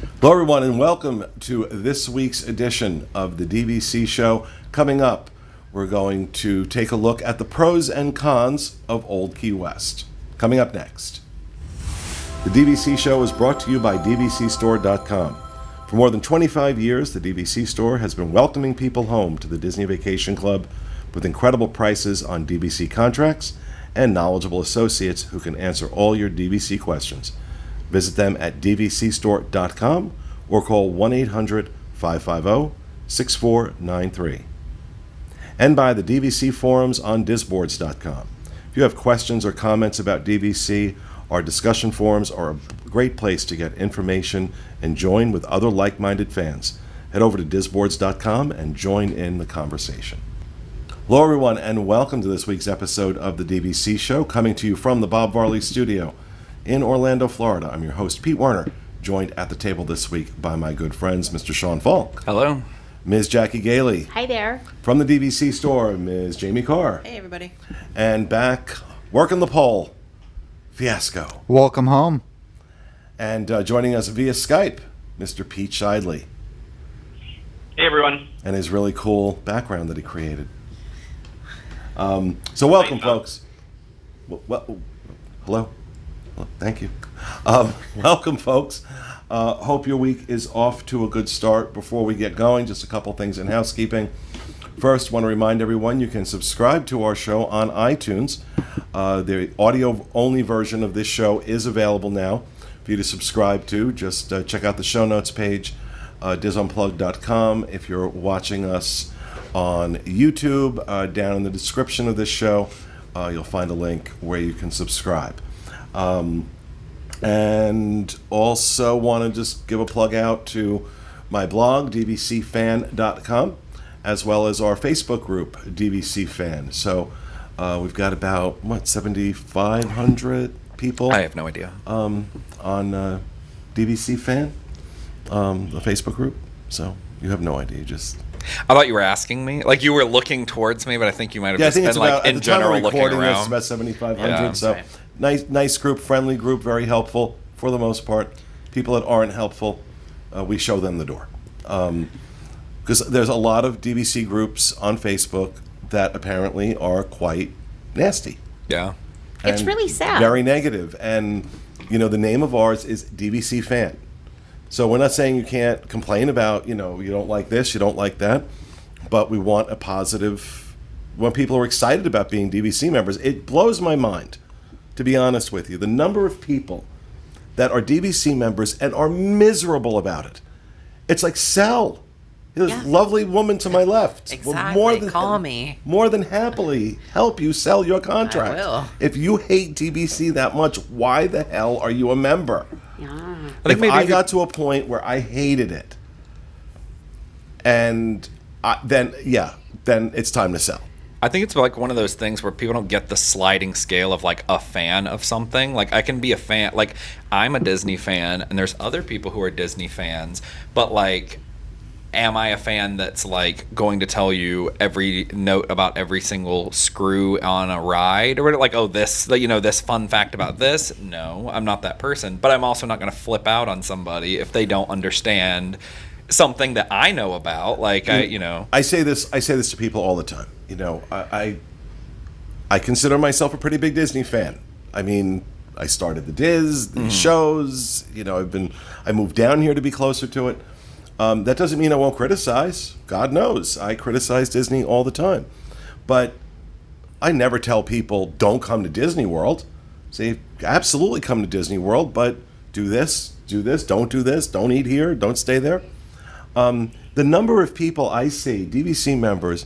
Hello, everyone, and welcome to this week's edition of the DVC Show. Coming up, we're going to take a look at the pros and cons of Old Key West. Coming up next. The DVC Show is brought to you by DVCstore.com. For more than 25 years, the DVC Store has been welcoming people home to the Disney Vacation Club with incredible prices on DVC contracts and knowledgeable associates who can answer all your DVC questions. Visit them at DVCstore.com or call 1-800-550-6493. And by the DVC forums on Disboards.com. If you have questions or comments about DVC, our discussion forums are a great place to get information and join with other like-minded fans. Head over to Disboards.com and join in the conversation. Hello, everyone, and welcome to this week's episode of the DVC Show, coming to you from the Bob Varley Studio in Orlando, Florida. I'm your host, Pete Werner, joined at the table this week by my good friends, Mr. Sean Falk. Hello. Ms. Jackie Gailey. Hi there. From the DVC Store, Ms. Jamie Carr. Hey, everybody. And back, working the pole, Fiasco. Welcome home. And joining us via Skype, Mr. Pete Shidley. Hey, everyone. And his really cool background that he created. So welcome, folks. Well, hello. Well, thank you. Welcome, folks. Hope your week is off to a good start. Before we get going, just a couple things in housekeeping. First, want to remind everyone you can subscribe to our show on iTunes. The audio-only version of this show is available now for you to subscribe to. Just check out the show notes page, disunplug.com. If you're watching us on YouTube, down in the description of this show, you'll find a link where you can subscribe. And also want to just give a plug out to my blog, dvcfan.com, as well as our Facebook group, DVC Fan. So we've got about, 7,500 people? I have no idea. On DVC Fan, the Facebook group. So you have no idea, just... I thought you were asking me. Like, you were looking towards me, but I think you might have just been, like, in general looking around. It's about 7,500, Yeah. so Right. nice group, friendly group, very helpful for the most part. People that aren't helpful, we show them the door. Because there's a lot of DVC groups on Facebook that apparently are quite nasty. Yeah. It's and really sad. Very negative. And, the name of ours is DVC Fan. So we're not saying you can't complain about, you don't like this, you don't like that, but we want a positive, when people are excited about being DVC members. It blows my mind, to be honest with you, the number of people that are DVC members and are miserable about it. It's like, sell. This Yeah. lovely woman to my left Exactly. Call me. more than happily help you sell your contract. I will. If you hate DVC that much, why the hell are you a member? Yeah. I think If I got to a point where I hated it, and then it's time to sell. I think it's like one of those things where people don't get the sliding scale of, like, a fan of something. Like, I can be a fan. Like, I'm a Disney fan, and there's other people who are Disney fans. But, like, am I a fan that's, like, going to tell you every note about every single screw on a ride? Or, like, this fun fact about this? No, I'm not that person. But I'm also not going to flip out on somebody if they don't understand something that I know about. Like, I say this to people all the time. I consider myself a pretty big Disney fan. I mean, I started the shows. I moved down here to be closer to it. That doesn't mean I won't criticize. God knows, I criticize Disney all the time. But I never tell people, don't come to Disney World. Say, absolutely come to Disney World, but do this, don't do this, don't eat here, don't stay there. The number of people I see, DVC members,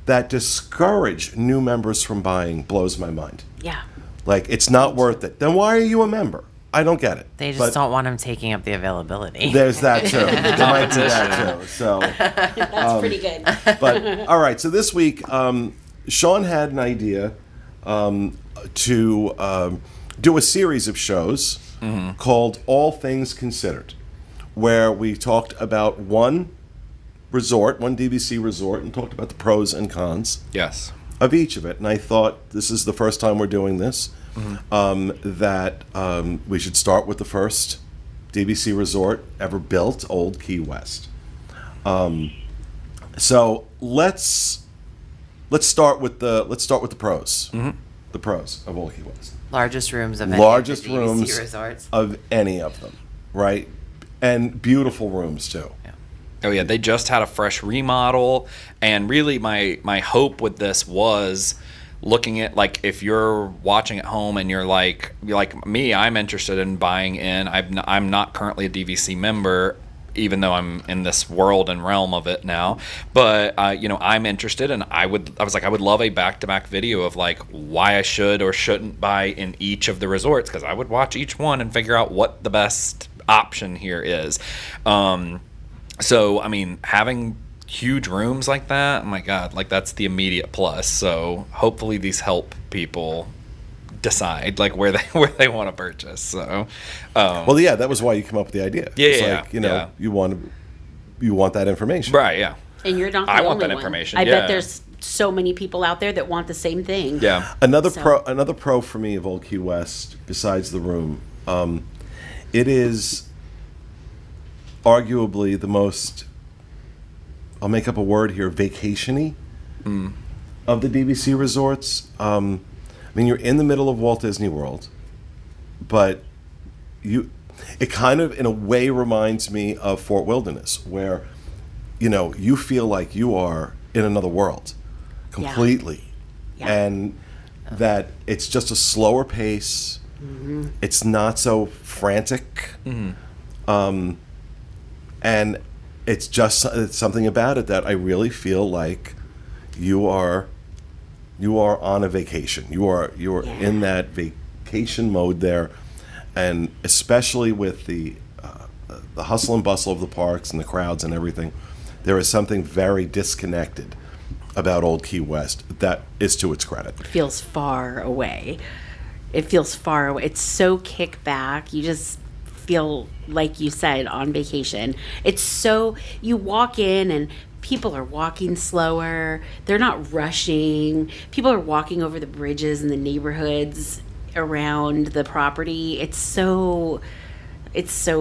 that discourage new members from buying blows my mind. Yeah. Like, it's not worth it. Then why are you a member? I don't get it. They just don't want them taking up the availability. There's that too. There might be that too. So, That's pretty good. but all right. So this week, Sean had an idea to do a series of shows called All Things Considered, where we talked about one DVC resort, and talked about the pros and cons yes. of each of it. And I thought, this is the first time we're doing this, that we should start with the first DVC resort ever built, Old Key West. So let's start with the pros. Mm-hmm. The pros of Old Key West. Largest rooms of any Largest of the DVC rooms resorts. of any of them, right? And beautiful rooms too. Oh yeah, they just had a fresh remodel, and really my hope with this was looking at, like, if you're watching at home and you're like me, I'm interested in buying in. I'm not currently a DVC member, even though I'm in this world and realm of it now. But I'm interested, and I would love a back-to-back video of like why I should or shouldn't buy in each of the resorts, because I would watch each one and figure out what the best option here is. So I mean, having huge rooms like that, oh my god, like that's the immediate plus. So hopefully these help people decide like where they want to purchase. So Well, yeah, that was why you come up with the idea. Yeah, it's yeah, like, yeah. you want that information. right, yeah. And you're not the I want only that one. information, I yeah. bet there's so many people out there that want the same thing. Yeah. Another So- pro for me of Old Key West, besides the room, it is arguably the most, I'll make up a word here, vacation-y of the DVC resorts. I mean, you're in the middle of Walt Disney World, but it kind of in a way reminds me of Fort Wilderness, where you feel like you are in another world completely. Yeah. And that it's just a slower pace. It's not so frantic. And it's something about it that I really feel like you are on a vacation. You are in that vacation mode there, and especially with the hustle and bustle of the parks and the crowds and everything, there is something very disconnected about Old Key West that is to its credit. It feels far away. It's so kick back. You just feel, like you said, on vacation. It's so, you walk in and people are walking slower. They're not rushing. People are walking over the bridges in the neighborhoods around the property. It's so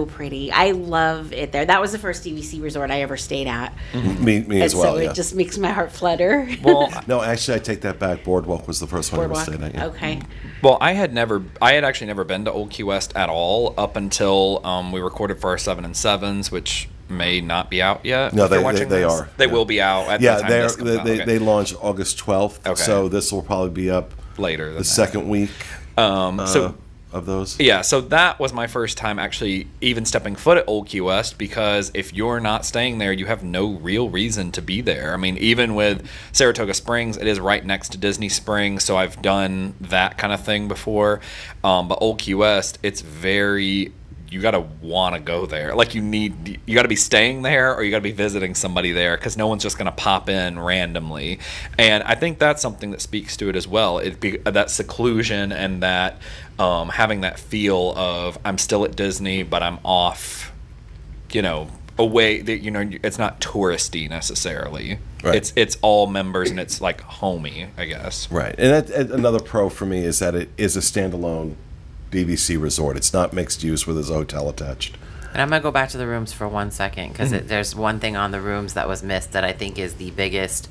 pretty. I love it there. That was the first DVC resort I ever stayed at. Me as And well. so Yeah. it just makes my heart flutter. Well, No, actually, I take that back. Boardwalk was the first one I ever Boardwalk. stayed at. Yeah. Okay. Well, I had actually never been to Old Key West at all up until we recorded for our 7 and 7s, which may not be out yet. No, if you're they watching they this. are. They Yeah. will be out at the Yeah, time this comes out. Okay. they launch August 12th. Okay. So this will probably be up Later than the that. second week So of those. yeah, so that was my first time actually even stepping foot at Old Key West, because if you're not staying there, you have no real reason to be there. I mean, even with Saratoga Springs, it is right next to Disney Springs, so I've done that kind of thing before. But Old Key West, it's very, you got to want to go there. Like you got to be staying there, or you got to be visiting somebody there, because no one's just going to pop in randomly. And I think that's something that speaks to it as well. That seclusion and that having that feel of I'm still at Disney, but I'm off, away. That it's not touristy necessarily. Right. It's all members, and it's like homey, I guess. Right. And another pro for me is that it is a standalone DVC resort. It's not mixed use where there's a hotel attached. And I'm going to go back to the rooms for 1 second, because there's one thing on the rooms that was missed that I think is the biggest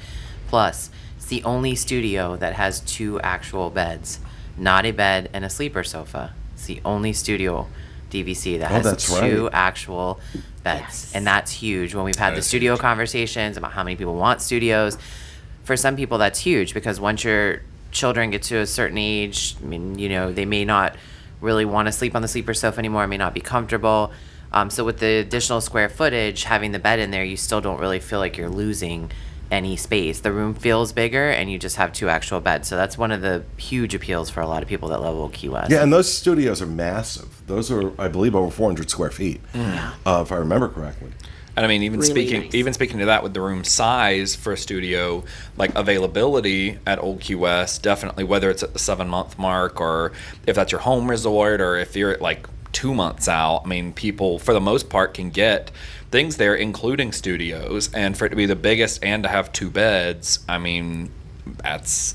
plus. It's the only studio that has 2 actual beds, not a bed and a sleeper sofa. It's the only studio DVC that has that's 2 right. actual beds. Yes. And that's huge. When we've had the studio conversations about how many people want studios, for some people that's huge, because once your children get to a certain age, I mean, they may not really want to sleep on the sleeper sofa anymore, may not be comfortable. So with the additional square footage, having the bed in there, you still don't really feel like you're losing any space. The room feels bigger, and you just have 2 actual beds. So that's one of the huge appeals for a lot of people that love Old Key West. Yeah, and those studios are massive. Those are, I believe, over 400 square feet, if I remember correctly. And I mean, even Really nice. speaking to that with the room size for a studio, like availability at Old Key West, definitely, whether it's at the 7-month mark, or if that's your home resort, or if you're at like 2 months out, I mean, people for the most part can get things there, including studios. And for it to be the biggest and to have 2 beds, I mean, it's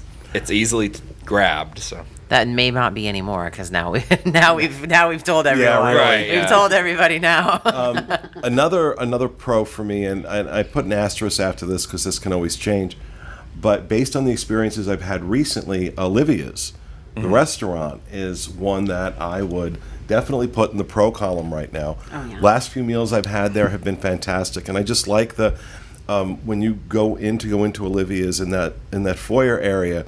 easily grabbed. So That may not be anymore because now we've told everyone. really. We've told everybody now. Another pro for me, and I put an asterisk after this because this can always change, but based on the experiences I've had recently, Olivia's, the restaurant, is one that I would definitely put in the pro column right now. Oh, yeah. Last few meals I've had there have been fantastic, and I just like the when you go into Olivia's in that foyer area,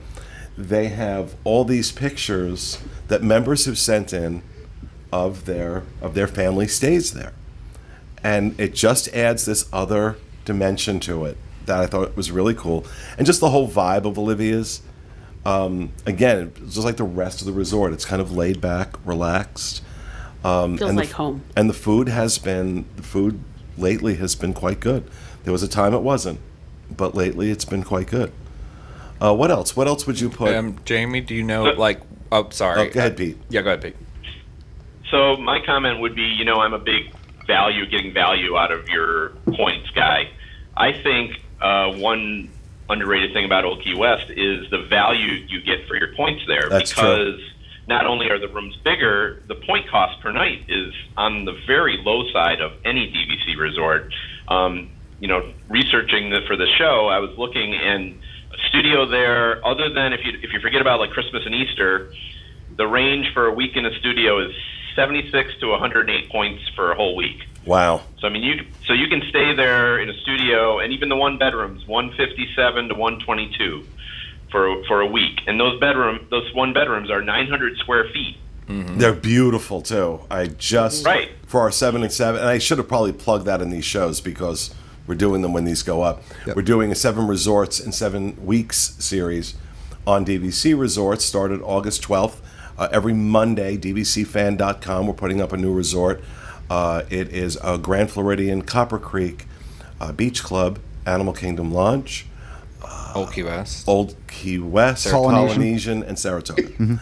they have all these pictures that members have sent in of their family stays there, and it just adds this other dimension to it that I thought was really cool, and just the whole vibe of Olivia's. Again, it's just like the rest of the resort. It's kind of laid back, relaxed. Feels and like home. And the food lately has been quite good. There was a time it wasn't, but lately it's been quite good. What else? What else would you put? Jamie, do you know, sorry. Oh, go ahead, Pete. Yeah, go ahead, Pete. So my comment would be, I'm a big getting value out of your points guy. I think one underrated thing about Old Key West is the value you get for your points there. That's because not only are the rooms bigger, the point cost per night is on the very low side of any DVC resort. Researching for the show, I was looking, and a studio there, other than if you forget about like Christmas and Easter, the range for a week in a studio is 76 to 108 points for a whole week. Wow. So you can stay there in a studio, and even the one bedrooms, 157 to 122 for a week, and those one bedrooms are 900 square feet. Mm-hmm. They're beautiful too. For our 7 and 7, and I should have probably plugged that in these shows because we're doing them when these go up. Yep. We're doing a 7 resorts in 7 weeks series on DVC Resorts. Started August 12th. Every Monday, DVCFan.com. We're putting up a new resort. It is Grand Floridian, Copper Creek, Beach Club, Animal Kingdom Lodge, Old Key West, Polynesian, and Saratoga. Mm-hmm.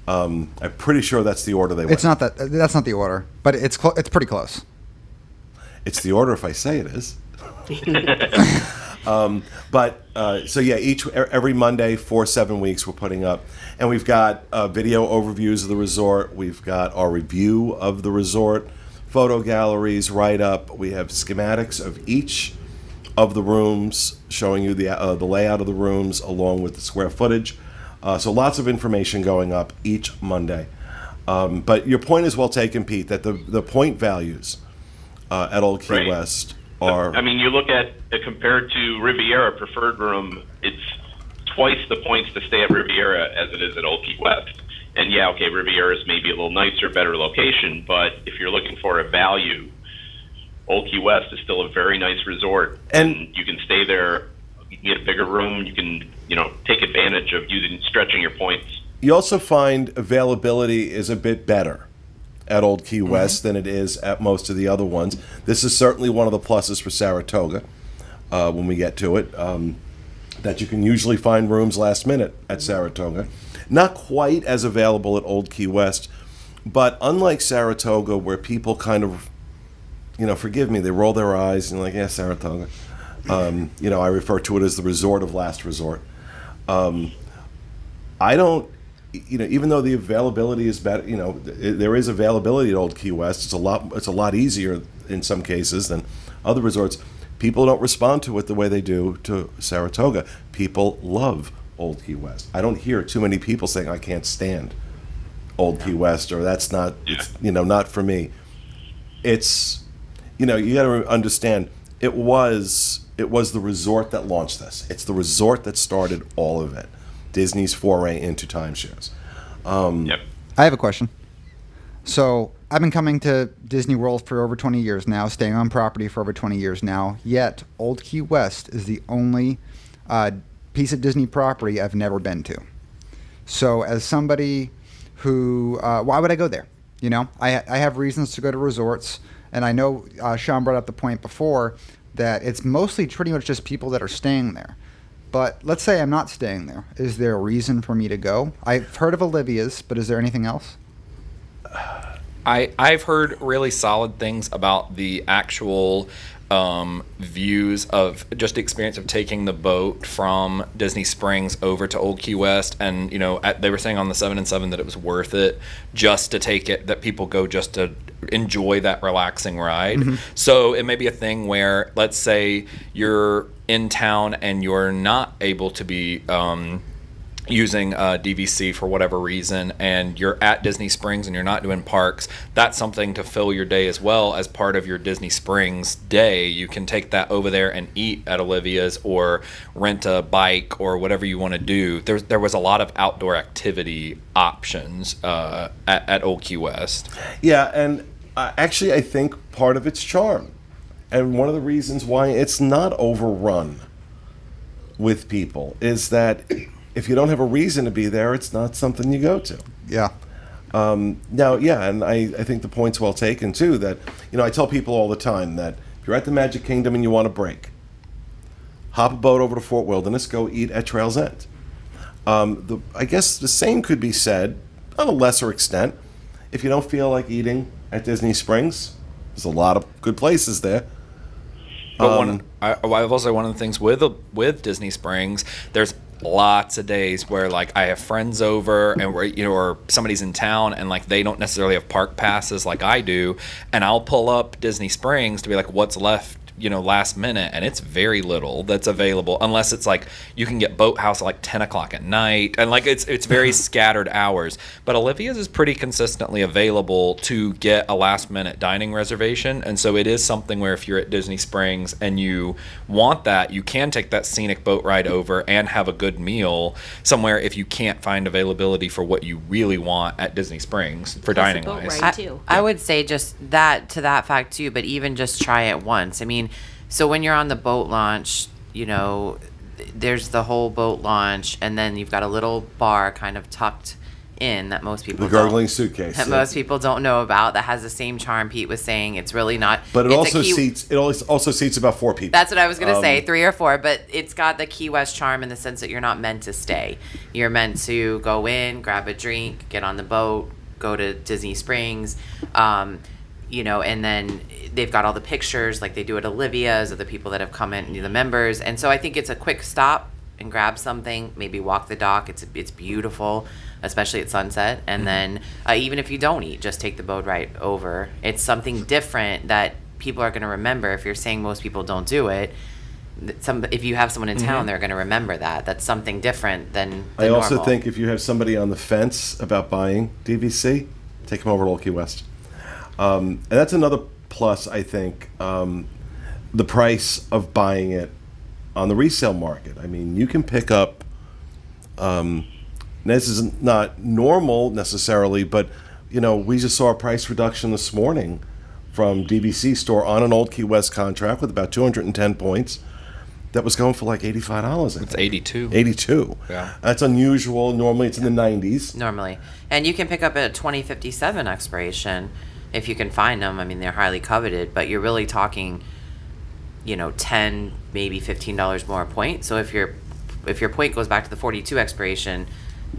I'm pretty sure that's the order they went. It's not that. That's not the order, but it's pretty close. It's the order if I say it is. Every Monday for 7 weeks we're putting up, and we've got video overviews of the resort. We've got our review of the resort, photo galleries, write-up. We have schematics of each of the rooms, showing you the layout of the rooms along with the square footage. So lots of information going up each Monday. But your point is well taken, Pete, that the point values at Old Key West are... you look at it compared to Riviera Preferred Room, it's twice the points to stay at Riviera as it is at Old Key West. And Riviera is maybe a little nicer, better location, but if you're looking for a value, Old Key West is still a very nice resort, and you can stay there. You can get a bigger room. You can, take advantage of stretching your points. You also find availability is a bit better at Old Key West than it is at most of the other ones. This is certainly one of the pluses for Saratoga when we get to it, that you can usually find rooms last minute at Saratoga. Not quite as available at Old Key West, but unlike Saratoga, where people kind of, forgive me, they roll their eyes and Saratoga. I refer to it as the resort of last resort. I don't, even though the availability is better, there is availability at Old Key West. It's a lot easier in some cases than other resorts. People don't respond to it the way they do to Saratoga. People love Old Key West. I don't hear too many people saying I can't stand Old Key West, or that's not, not for me. It's, you got to understand, it was the resort that launched this. It's the resort that started all of it. Disney's foray into timeshares. I have a question. So I've been coming to Disney World for over 20 years now, staying on property for over 20 years now, yet Old Key West is the only piece of Disney property I've never been to. So as somebody who, why would I go there? I have reasons to go to resorts, and I know Sean brought up the point before that it's mostly pretty much just people that are staying there. But let's say I'm not staying there. Is there a reason for me to go? I've heard of Olivia's, but is there anything else? I've heard really solid things about the actual views of just the experience of taking the boat from Disney Springs over to Old Key West, and they were saying on the 7 and 7 that it was worth it just to take it, that people go just to enjoy that relaxing ride. So it may be a thing where, let's say you're in town and you're not able to be using DVC for whatever reason, and you're at Disney Springs and you're not doing parks. That's something to fill your day as well as part of your Disney Springs day. You can take that over there and eat at Olivia's or rent a bike or whatever you want to do. There was a lot of outdoor activity options at Old Key West. Yeah, and actually I think part of its charm, and one of the reasons why it's not overrun with people, is that if you don't have a reason to be there, it's not something you go to. Yeah. Now, yeah, and I think the point's well taken, too, that, I tell people all the time that if you're at the Magic Kingdom and you want a break, hop a boat over to Fort Wilderness, go eat at Trail's End. I guess the same could be said, on a lesser extent, if you don't feel like eating at Disney Springs. There's a lot of good places there. But I've also, one of the things with Disney Springs, there's lots of days where I have friends over and or somebody's in town and they don't necessarily have park passes like I do, and I'll pull up Disney Springs to be like, what's left last minute, and it's very little that's available, unless it's you can get Boathouse at 10 o'clock at night, and it's very scattered hours. But Olivia's is pretty consistently available to get a last minute dining reservation, and so it is something where if you're at Disney Springs and you want that, you can take that scenic boat ride over and have a good meal somewhere if you can't find availability for what you really want at Disney Springs for dining boat wise. ride, too. I would say just that fact too, but even just try it once. I mean, so when you're on the boat launch, there's the whole boat launch, and then you've got a little bar kind of tucked in that most people The gurgling suitcase. that most people don't know about, that has the same charm Pete was saying. It's really not. But it it's also seats about 4 people. That's what I was going to say, 3 or 4, but it's got the Key West charm in the sense that you're not meant to stay. You're meant to go in, grab a drink, get on the boat, go to Disney Springs, and then they've got all the pictures like they do at Olivia's of the people that have come in, the members. And so I think it's a quick stop and grab something, maybe walk the dock. It's beautiful, especially at sunset. And then even if you don't eat, just take the boat ride over. It's something different that people are going to remember. If you're saying most people don't do it, if you have someone in town, they're going to remember that. That's something different than I also normal. think if you have somebody on the fence about buying DVC, take them over to Old Key West. And that's another plus, I think, the price of buying it on the resale market. I mean, you can pick up, this is not normal necessarily, but, we just saw a price reduction this morning from DVC store on an Old Key West contract with about 210 points. That was going for $85. It's 82. 82. Yeah. That's unusual. Normally it's in the 90s. Normally. And you can pick up a 2057 expiration if you can find them. I mean, they're highly coveted, but you're really talking, $10, maybe $15 more a point. So if your point goes back to the 42 expiration,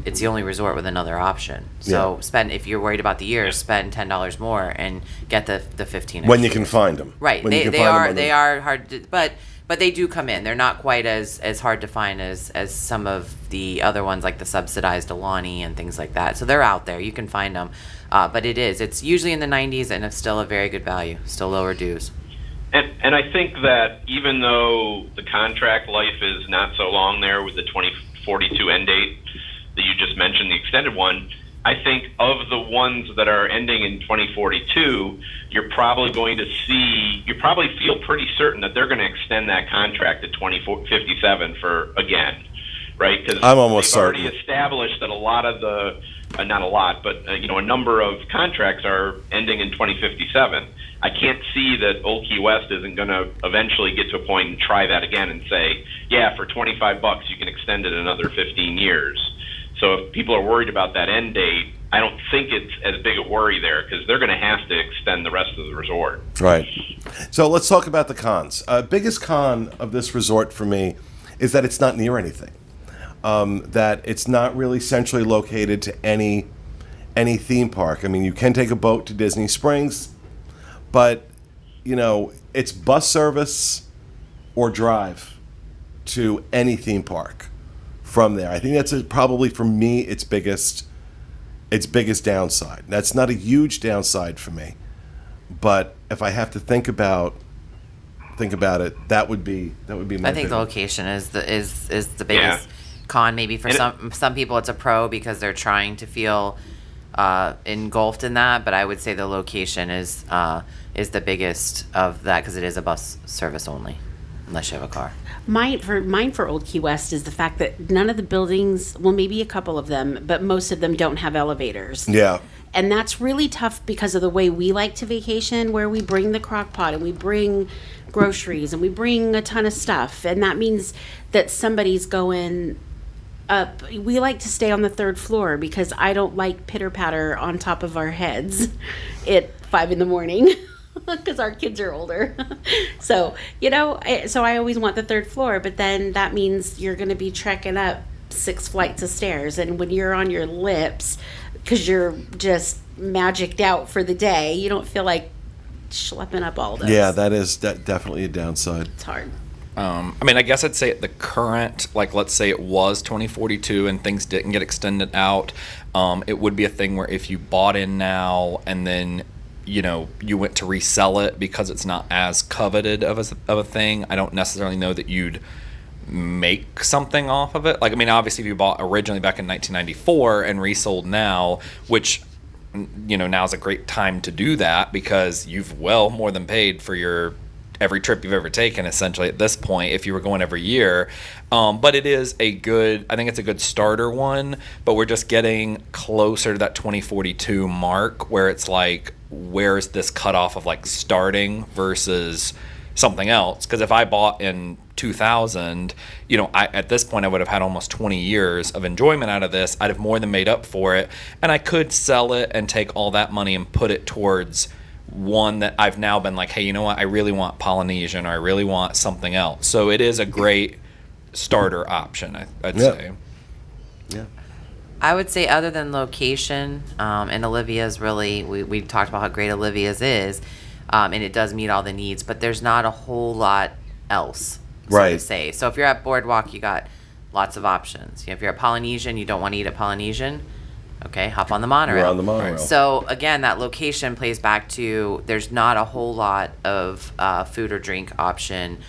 it's the only resort with another option. So if you're worried about the year, spend $10 more and get the 15 When you extra. can find them. Right. When you can They find them are on the- they are hard to, but they do come in. They're not quite as hard to find as some of the other ones like the subsidized Alani and things like that. So they're out there. You can find them. But it's usually in the 90s, and it's still a very good value, still lower dues. And I think that even though the contract life is not so long there with the 2042 end date that you just mentioned, the extended one, I think of the ones that are ending in 2042, you're probably feel pretty certain that they're going to extend that contract to 2057 right? Because I'm almost they've already certain. established that a lot of the, not a lot, but a number of contracts are ending in 2057. I can't see that Old Key West isn't going to eventually get to a point and try that again and say, yeah, for $25 you can extend it another 15 years. So if people are worried about that end date, I don't think it's as big a worry there because they're going to have to extend the rest of the resort. Right. So let's talk about the cons. Biggest con of this resort for me is that it's not near anything. That it's not really centrally located to any any theme park. I mean, you can take a boat to Disney Springs, but it's bus service or drive to any theme park from there. I think that's probably for me its biggest downside. That's not a huge downside for me, but if I have to think about it, that would be my. I think the location is the biggest con. Maybe for some people it's a pro because they're trying to feel engulfed in that. But I would say the location is the biggest of that because it is a bus service only, unless you have a car. Mine for Old Key West is the fact that none of the buildings, well, maybe a couple of them, but most of them don't have elevators. Yeah. And that's really tough because of the way we like to vacation, where we bring the crock pot and we bring groceries and we bring a ton of stuff. And that means that somebody's going up. We like to stay on the third floor because I don't like pitter patter on top of our heads at 5 a.m. because our kids are older. So I always want the third floor, but then that means you're going to be trekking up 6 flights of stairs. And when you're on your lips, because you're just magicked out for the day, you don't feel like schlepping up all those. Yeah, that is definitely a downside. It's hard. I guess I'd say at the current, like, let's say it was 2042 and things didn't get extended out, it would be a thing where if you bought in now and then you went to resell it because it's not as coveted of a thing, I don't necessarily know that you'd make something off of it. Like, obviously if you bought originally back in 1994 and resold now, which, now's a great time to do that because you've well more than paid for your every trip you've ever taken, essentially, at this point, if you were going every year. But it is I think it's a good starter one, but we're just getting closer to that 2042 mark where it's like, where's this cutoff of like starting versus something else? Because if I bought in 2000, at this point I would have had almost 20 years of enjoyment out of this. I'd have more than made up for it, and I could sell it and take all that money and put it towards one that I've now been like, hey, you know what? I really want Polynesian, or I really want something else. So it is a great starter option, I'd say. Yeah. I would say other than location, and Olivia's really, we talked about how great Olivia's is, and it does meet all the needs, but there's not a whole lot else, so Right. to say. So if you're at Boardwalk, you got lots of options. If you're at Polynesian, you don't want to eat at Polynesian, okay, hop on the monorail. We're on the monorail. So again, that location plays back to there's not a whole lot of food or drink option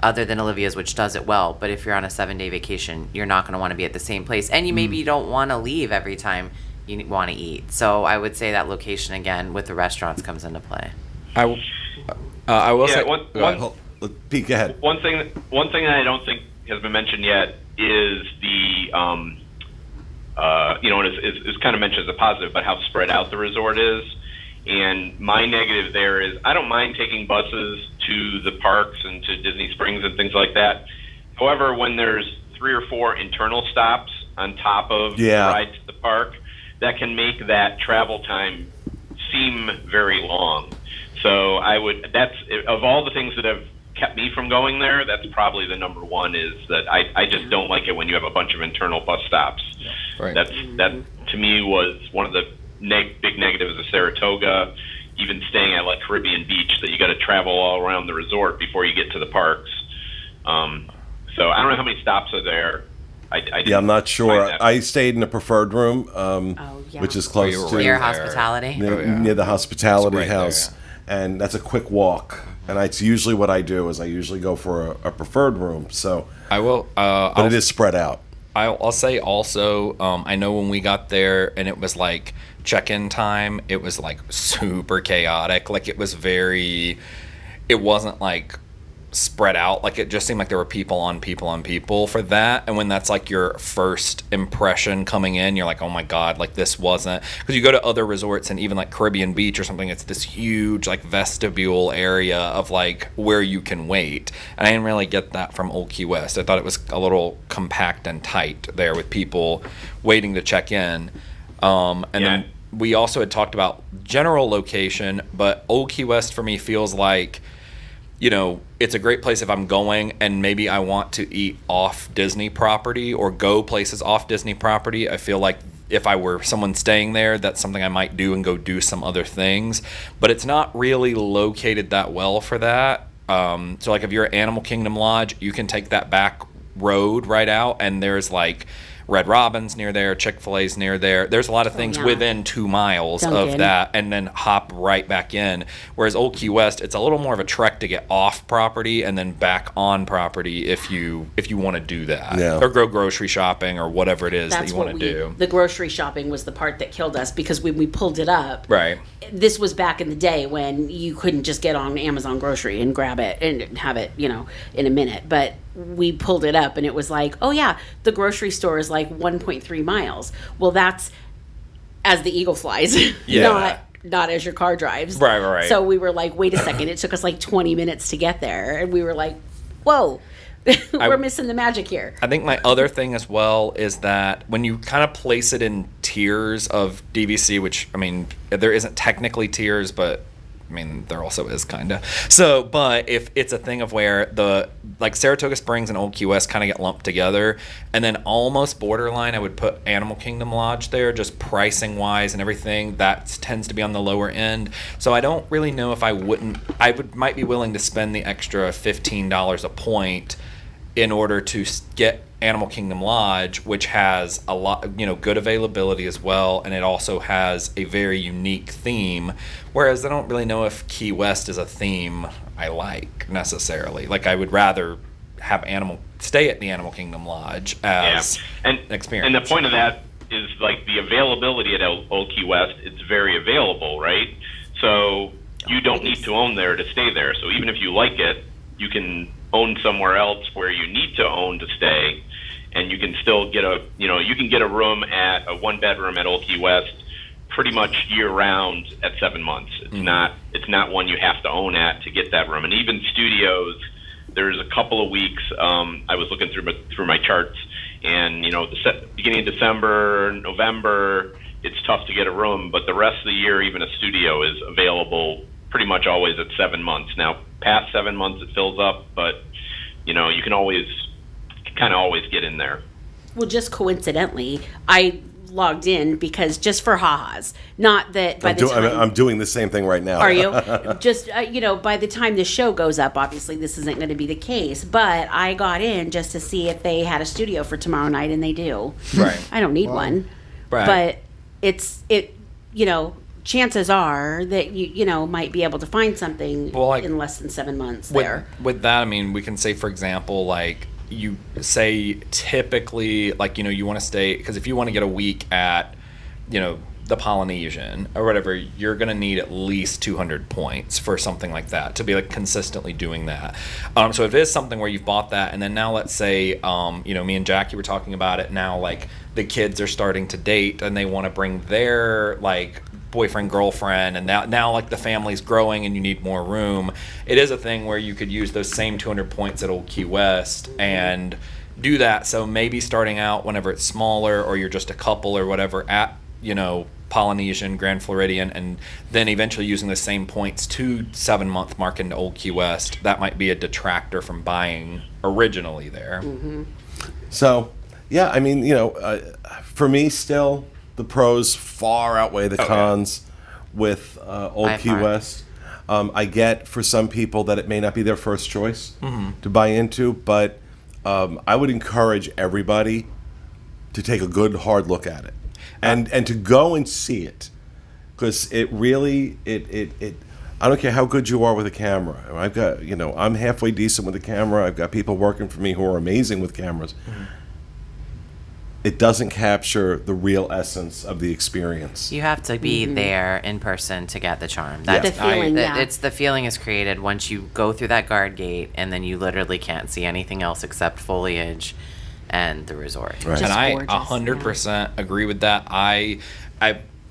other than Olivia's, which does it well. But if you're on a 7-day vacation, you're not going to want to be at the same place. And you maybe don't want to leave every time you want to eat. So I would say that location, again, with the restaurants comes into play. I will say... Pete, go ahead. One thing that I don't think has been mentioned yet is the, and it's kind of mentioned as a positive, but how spread out the resort is. And my negative there is I don't mind taking buses to the parks and to Disney Springs and things like that. However, when there's 3 or 4 internal stops on top of the ride to the park, that can make that travel time seem very long. So that's of all the things that have kept me from going there, that's probably the number one, is that I just don't like it when you have a bunch of internal bus stops. Right. That to me was one of the big negatives of Saratoga, even staying at like Caribbean Beach, that you got to travel all around the resort before you get to the parks. So I don't know how many stops are there. I'm not sure. I stayed in the preferred room, which is close to Near hospitality. near the hospitality It's right house, there, and that's a quick walk. And it's usually what I do is I usually go for a preferred room. So I will. but it is spread out. I'll say also, I know when we got there and it was like check-in time, it was like super chaotic. Like it wasn't like spread out. Like it just seemed like there were people on people for that. And when that's like your first impression coming in, you're like, oh my God, like this wasn't, because you go to other resorts and even like Caribbean Beach or something, it's this huge like vestibule area of like where you can wait. And I didn't really get that from Old Key West. I thought it was a little compact and tight there with people waiting to check in. Then we also had talked about general location, but Old Key West for me feels like, it's a great place if I'm going and maybe I want to eat off Disney property or go places off Disney property. I feel like if I were someone staying there, that's something I might do and go do some other things. But it's not really located that well for that. So like if you're at Animal Kingdom Lodge, you can take that back road right out, and there's like Red Robin's near there, Chick-fil-A's near there. There's a lot of things within 2 miles of Dunkin'. that, and then hop right back in. Whereas Old Key West, it's a little more of a trek to get off property and then back on property if you want to do that, Yeah. or go grocery shopping or whatever it is that That's you what want to do. The grocery shopping was the part that killed us, because when we pulled it up, Right. this was back in the day when you couldn't just get on Amazon Grocery and grab it and have it, in a minute. But we pulled it up and it was like, oh yeah, the grocery store is like 1.3 miles. Well, that's as the eagle flies, Yeah. not as your car drives. Right. So we were like, wait a second, it took us like 20 minutes to get there. And we were like, whoa, we're missing the magic here. I think my other thing as well is that when you kind of place it in tiers of DVC, which, I mean, there isn't technically tiers, but I mean, there also is kind of. So, but if it's a thing of where like Saratoga Springs and Old Key West kind of get lumped together, and then almost borderline, I would put Animal Kingdom Lodge there, just pricing wise and everything. That tends to be on the lower end. So I don't really know if I might be willing to spend the extra $15 a point in order to get Animal Kingdom Lodge, which has a lot, good availability as well, and it also has a very unique theme. Whereas I don't really know if Key West is a theme I like necessarily. Like I would rather have stay at the Animal Kingdom Lodge as an experience. And the point of that is like the availability at Old Key West. It's very available, right? So you don't need to own there to stay there. So even if you like it, you can own somewhere else where you need to own to stay, and you can still get you can get a room at a 1-bedroom at Old Key West pretty much year round at 7 months. It's not one you have to own at to get that room. And even studios, there's a couple of weeks, I was looking through my charts, and the beginning of December, November, it's tough to get a room, but the rest of the year, even a studio is available pretty much always at 7 months. Now, past 7 months, it fills up, but you can always get in there. Well, just coincidentally, I logged in because just for ha-has. Not that by the time... I'm doing the same thing right now. Are you? Just, by the time the show goes up, obviously this isn't going to be the case, but I got in just to see if they had a studio for tomorrow night, and they do. Right. I don't need one. Right. But chances are that you might be able to find something in less than 7 months there. With that, I mean, we can say, for example, like you say typically, like, you want to stay, because if you want to get a week at, the Polynesian or whatever, you're going to need at least 200 points for something like that to be like consistently doing that. So if it is something where you've bought that, and then now let's say, me and Jackie were talking about it now, like the kids are starting to date and they want to bring their like boyfriend, girlfriend, and now like the family's growing and you need more room. It is a thing where you could use those same 200 points at Old Key West and do that. So maybe starting out whenever it's smaller, or you're just a couple or whatever at, Polynesian, Grand Floridian, and then eventually using the same points to 7-month mark into Old Key West. That might be a detractor from buying originally there. Mm-hmm. So, yeah, I mean, for me still, the pros far outweigh the cons with Old Key West. I get for some people that it may not be their first choice to buy into, but I would encourage everybody to take a good hard look at it and to go and see it, because it really I don't care how good you are with a camera. I've got I'm halfway decent with a camera. I've got people working for me who are amazing with cameras. It doesn't capture the real essence of the experience. You have to be there in person to get the charm. That's The feeling, it's the feeling is created once you go through that guard gate, and then you literally can't see anything else except foliage and the resort. Right. And I gorgeous, 100% agree with that. I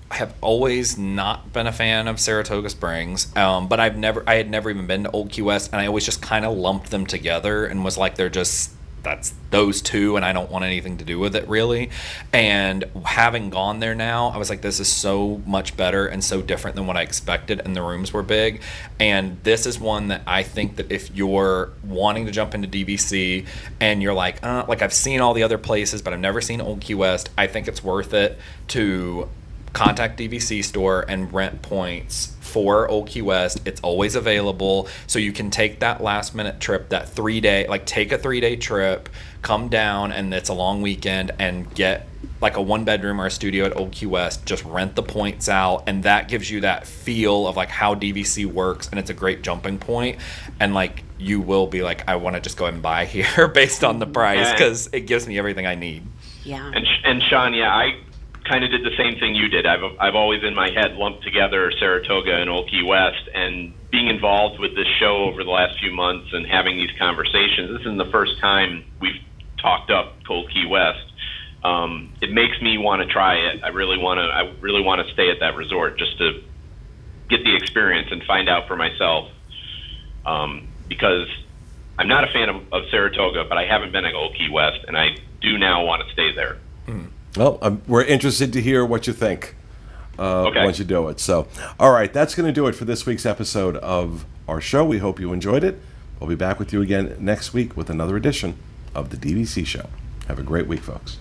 have always not been a fan of Saratoga Springs, but I had never even been to Old Key West, and I always just kind of lumped them together and was like, they're just that's those two, and I don't want anything to do with it really. And having gone there now, I was like, this is so much better and so different than what I expected, and the rooms were big. And this is one that I think that if you're wanting to jump into DVC and you're like I've seen all the other places, but I've never seen Old Key West, I think it's worth it to contact DVC store and rent points for Old Key West. It's always available, so you can take that last minute trip, that 3-day, like take a 3-day trip, come down, and it's a long weekend, and get like a 1-bedroom or a studio at Old Key West. Just rent the points out, and that gives you that feel of like how DVC works, and it's a great jumping point. And like you will be like, I want to just go ahead and buy here based on the price, because it gives me everything I need. Yeah. And Sean, yeah, I kind of did the same thing you did. I've always in my head lumped together Saratoga and Old Key West, and being involved with this show over the last few months and having these conversations, this isn't the first time we've talked up Old Key West. It makes me want to try it. I really want to stay at that resort just to get the experience and find out for myself. Because I'm not a fan of Saratoga, but I haven't been at Old Key West, and I do now want to stay there. Well, we're interested to hear what you think once you do it. So, all right, that's going to do it for this week's episode of our show. We hope you enjoyed it. We'll be back with you again next week with another edition of the DVC Show. Have a great week, folks.